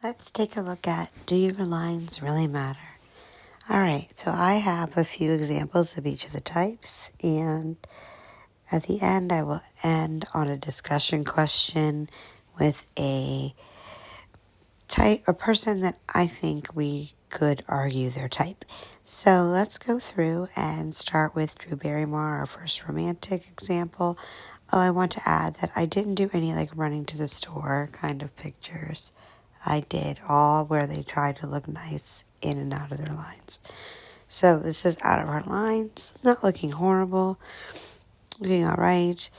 Let's take a look at, do your lines really matter? Alright, so I have a few examples of each of the types, and at the end I will end on a discussion question with a person that I think we could argue their type. So let's go through and start with Drew Barrymore, our first romantic example. Oh, I want to add that I didn't do any like running to the store kind of pictures. I did all where they tried to look nice in and out of their lines. So this is out of her lines, not looking horrible, looking all right.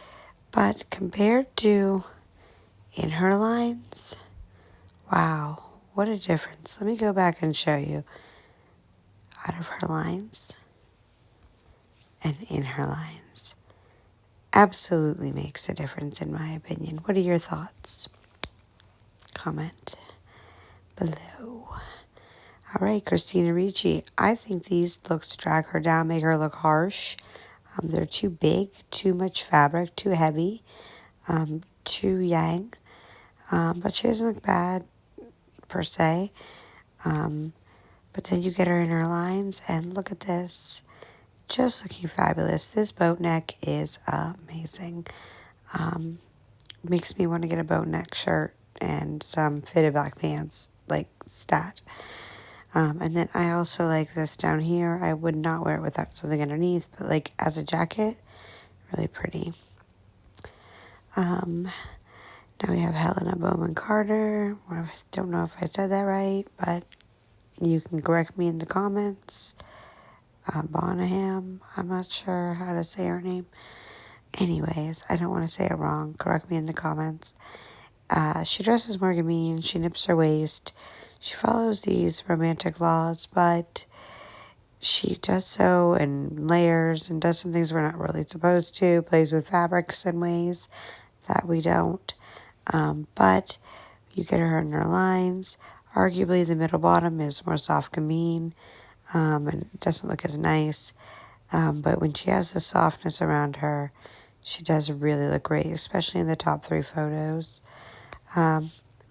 But compared to in her lines, wow, what a difference. Let me go back and show you out of her lines and in her lines. Absolutely makes a difference in my opinion. What are your thoughts? Comment below. All right, Christina Ricci. I think these looks drag her down, make her look harsh. They're too big, too much fabric, too heavy, too yang. But she doesn't look bad per se. But then you get her in her lines, and look at this. Just looking fabulous. This boat neck is amazing. Makes me want to get a boat neck shirt and some fitted black pants, like stat. And then I also like this down here. I would not wear it without something underneath, but like as a jacket, really pretty. Now we have Helena Bowman Carter. I don't know if I said that right, but you can correct me in the comments. Bonham, I'm not sure how to say her name. Anyways, I don't want to say it wrong. Correct me in the comments. She dresses more gamine. She nips her waist. She follows these romantic laws, but she does so in layers and does some things we're not really supposed to. Plays with fabrics in ways that we don't. But you get her in her lines. Arguably, the middle bottom is more soft gamine, and it doesn't look as nice. But when she has the softness around her, she does really look great, especially in the top 3 photos.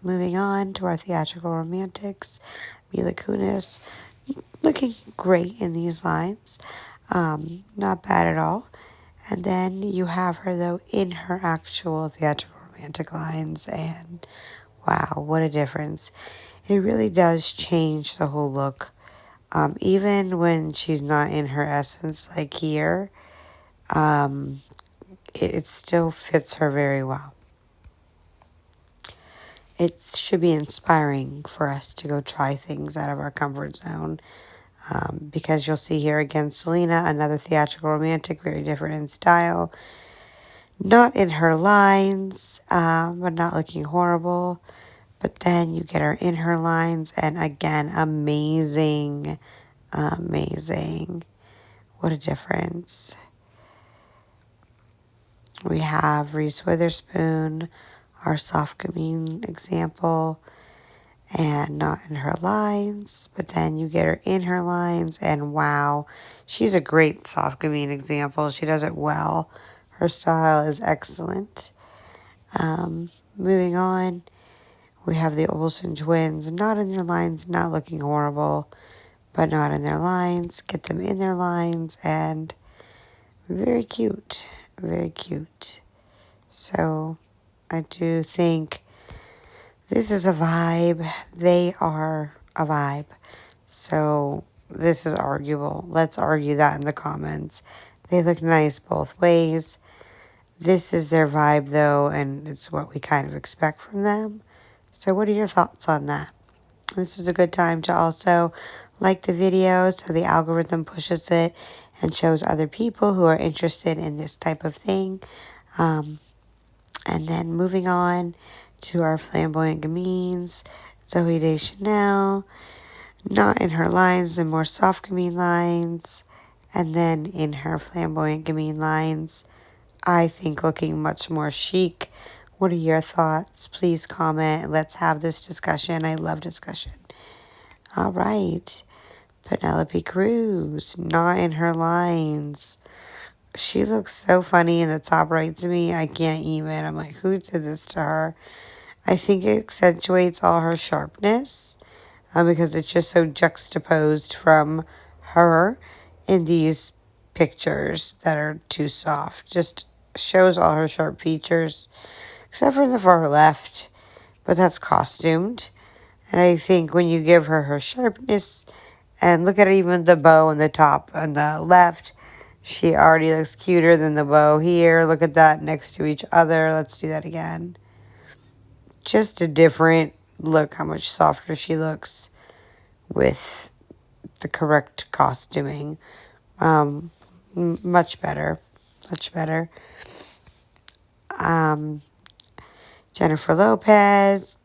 Moving on to our theatrical romantics, Mila Kunis, looking great in these lines. Not bad at all. And then you have her, though, in her actual theatrical romantic lines, and wow, what a difference. It really does change the whole look. Even when she's not in her essence, like here, it still fits her very well. It should be inspiring for us to go try things out of our comfort zone. Because you'll see here again, Selena, another theatrical romantic, very different in style. Not in her lines, but not looking horrible. But then you get her in her lines, and again, amazing. Amazing. What a difference. We have Reese Witherspoon, our soft gamine example, and not in her lines, but then you get her in her lines, and wow, she's a great soft gamine example. She does it well. Her style is excellent. Moving on, we have the Olsen twins, not in their lines, not looking horrible, but not in their lines. Get them in their lines, and very cute, very cute. So I do think this is a vibe. They are a vibe. So this is arguable. Let's argue that in the comments. They look nice both ways. This is their vibe, though, and it's what we kind of expect from them. So what are your thoughts on that? This is a good time to also like the video so the algorithm pushes it and shows other people who are interested in this type of thing. And then moving on to our flamboyant gamines, Zooey Deschanel, not in her lines, the more soft gamine lines, and then in her flamboyant gamine lines, I think looking much more chic. What are your thoughts? Please comment. Let's have this discussion. I love discussion. All right. Penelope Cruz, not in her lines. She looks so funny in the top right to me. I can't even. I'm like, who did this to her? I think it accentuates all her sharpness because it's just so juxtaposed from her in these pictures that are too soft. Just shows all her sharp features, except for the far left, but that's costumed. And I think when you give her her sharpness, and look at even the bow on the top on the left, she already looks cuter than the bow here. Look at that next to each other. Let's do that again. Just a different look, how much softer she looks with the correct costuming. Much better. Much better. Jennifer Lopez,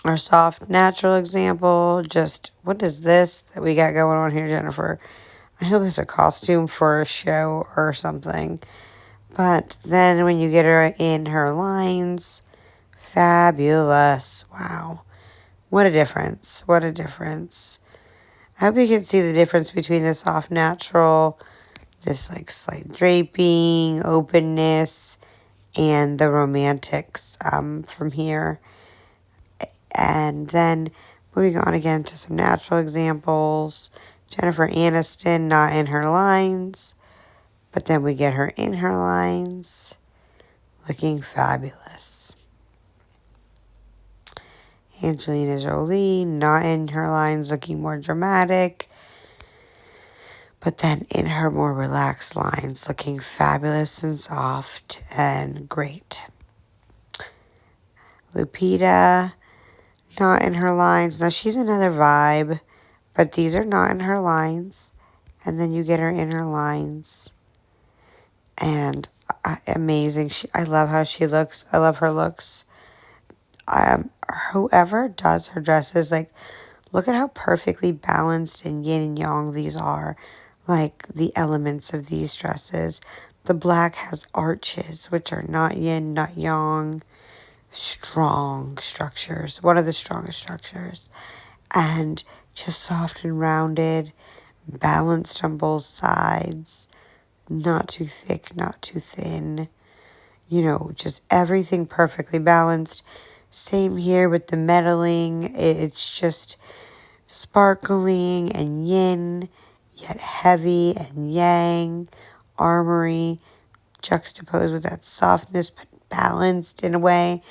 our soft natural example. Just, what is this that we got going on here, Jennifer? I hope it's a costume for a show or something. But then when you get her in her lines, fabulous. Wow. What a difference. What a difference. I hope you can see the difference between the soft natural, this like slight draping, openness, and the romantics from here. And then moving on again to some natural examples. Jennifer Aniston not in her lines, but then we get her in her lines, looking fabulous. Angelina Jolie not in her lines, looking more dramatic, but then in her more relaxed lines, looking fabulous and soft and great. Lupita not in her lines. Now she's another vibe, but these are not in her lines. And then you get her in her lines. And amazing. I love how she looks. I love her looks. Whoever does her dresses, like, look at how perfectly balanced and yin and yang these are. Like, the elements of these dresses. The black has arches, which are not yin, not yang. Strong structures. One of the strongest structures. And just soft and rounded. Balanced on both sides. Not too thick, not too thin. You know, just everything perfectly balanced. Same here with the metaling. It's just sparkling and yin, yet heavy and yang, armory, juxtaposed with that softness, but balanced in a way.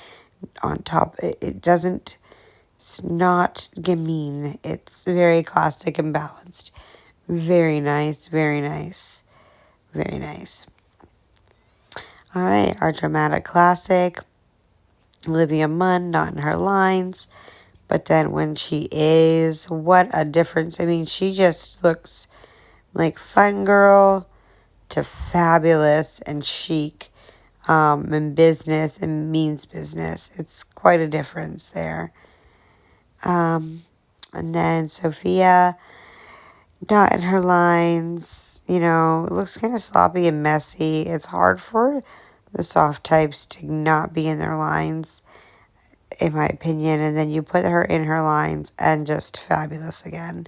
On top, it's not gamine. It's very classic and balanced. Very nice, very nice, very nice. All right, our dramatic classic. Olivia Munn, not in her lines. But then when she is, what a difference. I mean, she just looks like fun girl to fabulous and chic and business and means business. It's quite a difference there. And then Sophia, not in her lines. You know, it looks kind of sloppy and messy. It's hard for the soft types to not be in their lines, in my opinion. And then you put her in her lines and just fabulous again.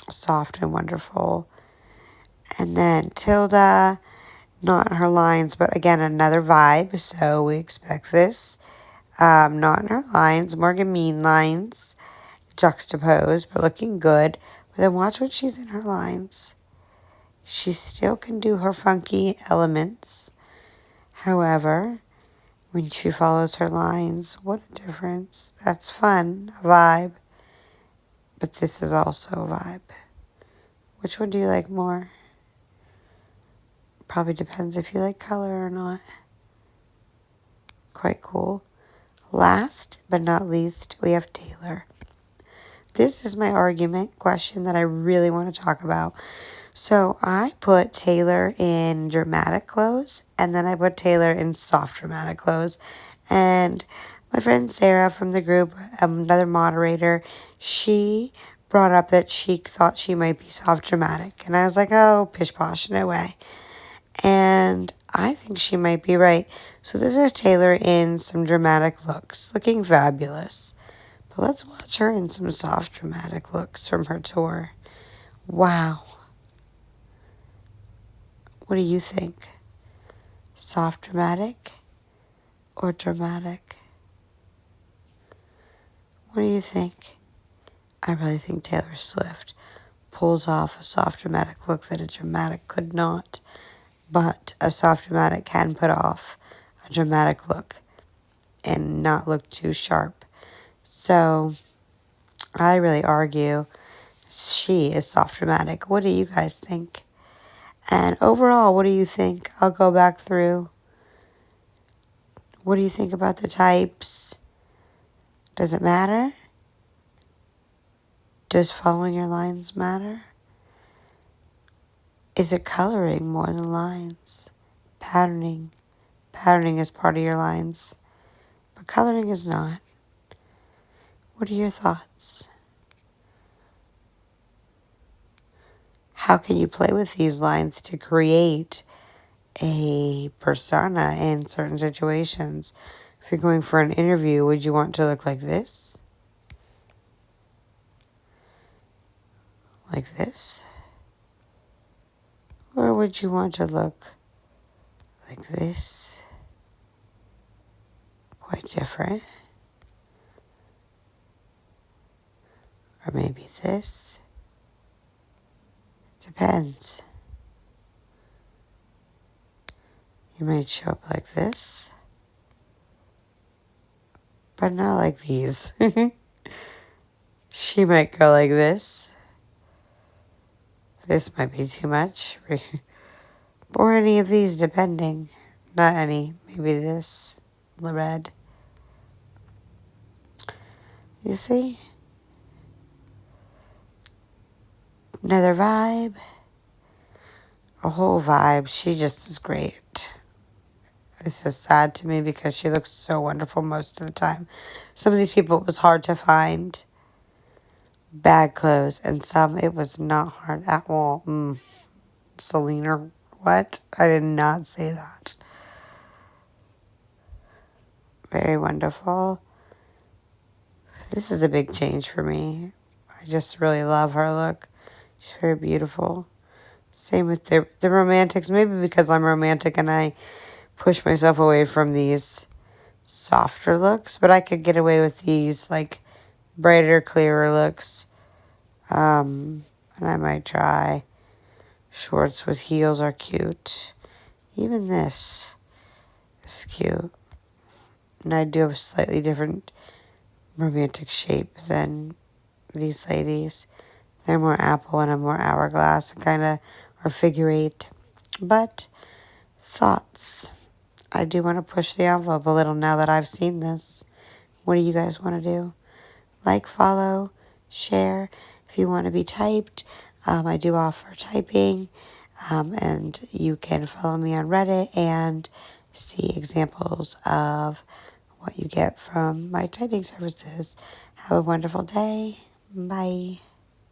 Soft and wonderful. And then Tilda, not in her lines, but again, another vibe. So we expect this. Not in her lines, more gamine lines, juxtaposed, but looking good. But then watch when she's in her lines. She still can do her funky elements. However, when she follows her lines, what a difference. That's fun, a vibe. But this is also a vibe. Which one do you like more? Probably depends if you like color or not. Quite cool. Last but not least, we have Taylor. This is my argument question that I really want to talk about. So I put Taylor in dramatic clothes, and then I put Taylor in soft dramatic clothes. And my friend Sarah from the group, another moderator, she brought up that she thought she might be soft dramatic. And I was like, oh, pish posh, no way. And I think she might be right. So this is Taylor in some dramatic looks, looking fabulous. But let's watch her in some soft dramatic looks from her tour. Wow. What do you think? Soft dramatic or dramatic? What do you think? I really think Taylor Swift pulls off a soft dramatic look that a dramatic could not. But a soft dramatic can put off a dramatic look and not look too sharp. So I really argue she is soft dramatic. What do you guys think? And overall, what do you think? I'll go back through. What do you think about the types? Does it matter? Does following your lines matter? Is it coloring more than lines? Patterning. Patterning is part of your lines, but coloring is not. What are your thoughts? How can you play with these lines to create a persona in certain situations? If you're going for an interview, would you want to look like this? Like this? Or would you want to look like this? Quite different. Or maybe this. Depends. You might show up like this, but not like these. She might go like this. This might be too much. Or any of these, depending. Not any. Maybe this. The red. You see? Another vibe. A whole vibe. She just is great. This is sad to me because she looks so wonderful most of the time. Some of these people, it was hard to find bad clothes, and some it was not hard at all. Selena, what? I did not say that. Very wonderful. This is a big change for me. I just really love her look. She's very beautiful. Same with the romantics. Maybe because I'm romantic and I push myself away from these softer looks, but I could get away with these like brighter, clearer looks. And I might try shorts with heels are cute. Even this is cute. And I do have a slightly different romantic shape than these ladies. They're more apple and I'm more hourglass and kind of, or figure eight. But thoughts. I do want to push the envelope a little now that I've seen this. What do you guys want to do? Like, follow, share. If you want to be typed, I do offer typing. And you can follow me on Reddit and see examples of what you get from my typing services. Have a wonderful day. Bye.